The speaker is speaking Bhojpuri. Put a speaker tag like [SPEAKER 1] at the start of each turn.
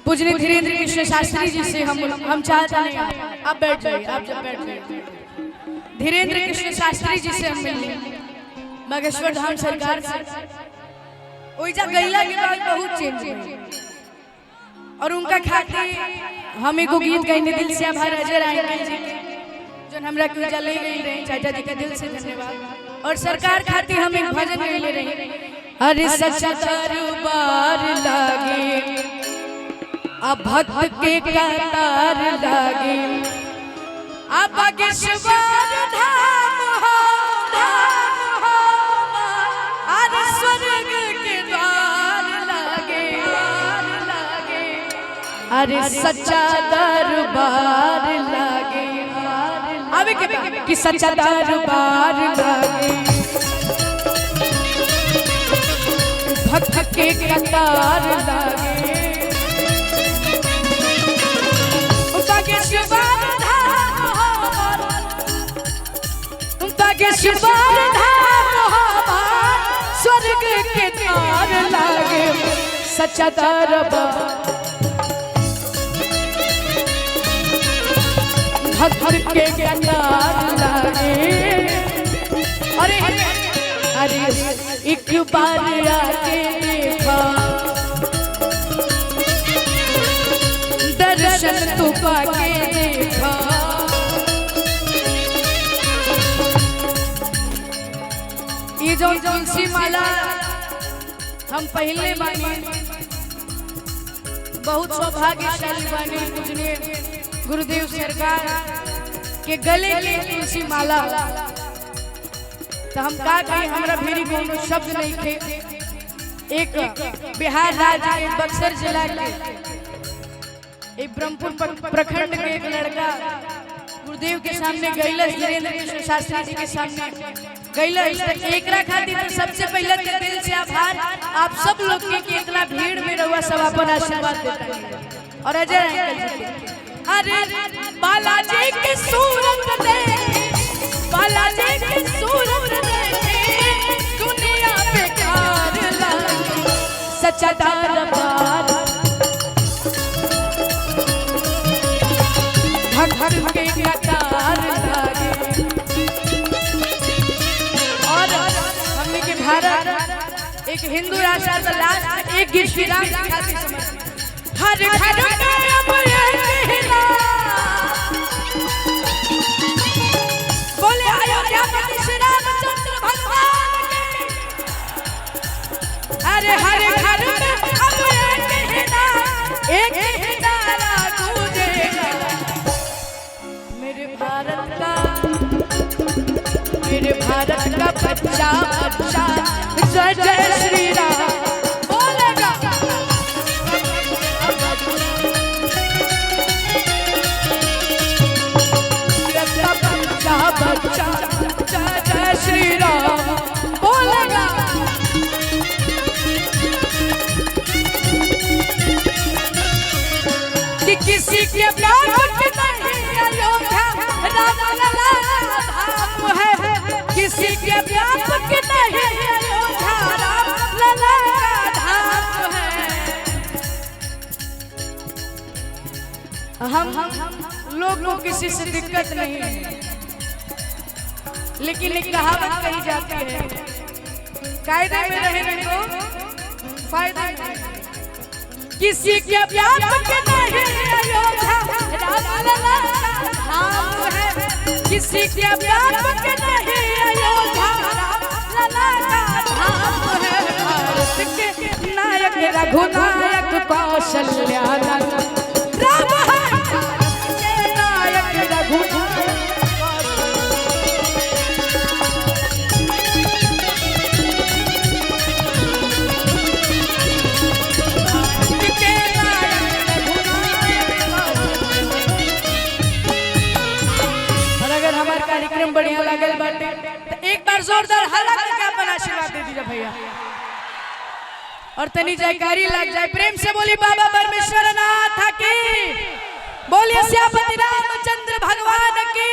[SPEAKER 1] पूजनीय धीरेन्द्र कृष्ण शास्त्री जी से हम चाहते हैं आप बैठ जाइए। आप जब बैठ जाइए धीरेन्द्र कृष्ण शास्त्री जी से हम मिलने बागेश्वर धाम सरकार से ओइजा गईला के बाद बहुत चेंज हुई और उनका खातिर हम एगो गीत गाइने दिल से आभार अजय राय जी जो हमरा के उजा ले गई रहे चाचा जी का दिल से धन्यवाद। और सरकार खातिर हम एक भजन गाइले रहे अरे सच्चा दरबार लागे अब भक्त के कतार लागे अब बागेश्वर धाम हो अरे स्वर्ग के द्वार लागे अरे सच्चा दरबार लागे अब कि सच्चा दरबार लागे भक्त के कतार लागे बागेश्वर धाम स्वर्ग के द्वार लागे सच्चा दरबार भक्त के कतार लागे। अरे अरे एक बार आके देखा दर्शन तू पाके देखा ये जो तुलसी माला हम पहले बानी बहुत सौभाग्यशाली बानी पूजनीय गुरुदेव सरकार के गले के तुलसी माला तो हम का कही हमरा भेरी कोनो शब्द नहीं थे। एक बिहार राज्य के बक्सर जिला के एक ब्रह्मपुर प्रखंड के एक लड़का गुरुदेव के सामने गैलस धीरेन्द्र कृष्ण शास्त्री जी के सामने गैलस एकरा खातिर तो सबसे पहले तो दिल से आभार आप सब लोग के इतना भीड़ में रहुआ सब अपन आशीर्वाद देता है। और अजय अंकल जी के अरे बालाजी की सूरत देखे बालाजी की सूरत देखे दुनिया बेकार लागे सच्चा दरबार भक्त के कतार लागे। और हमने के भारत एक हिंदू राष्ट्र का लास्ट एक गीत श्री राम खातिर समझ हर घर में अब हिला बोले अयोध्यापति श्री रामचंद्र भगवान के अरे हर घर में अब एक हिला गूंजेगा मेरे भारत का बच्चा बच्चा जय जय श्री राम बोलेगा बच्चा बच्चा जय जय श्री राम बोलेगा। कि किसी के प्यार नहीं अयोध्या धाम है किसी के प्यार नहीं अयोध्या धाम है। हम लोग को किसी से दिक्कत नहीं है लेकिन एक कहावत कही जाती है कायदे में रहने को फायदा किसी के प्यार नहीं अयोध्या धाम है किसी के प्यार नहीं अयोध्या धाम है। भारत के नायक रघुनायक कौशल्यानंद राम है नायक रघुनायक कार्यक्रम बढ़िया लागल बाटे तो एक बार जोरदार हल्ला करके अपन आशीर्वाद दे दीजिए भैया और तनी जयकारी लग जाए प्रेम से बोली बाबा परमेश्वर नाथ की बोलिए श्यामपति रामचंद्र भगवान की।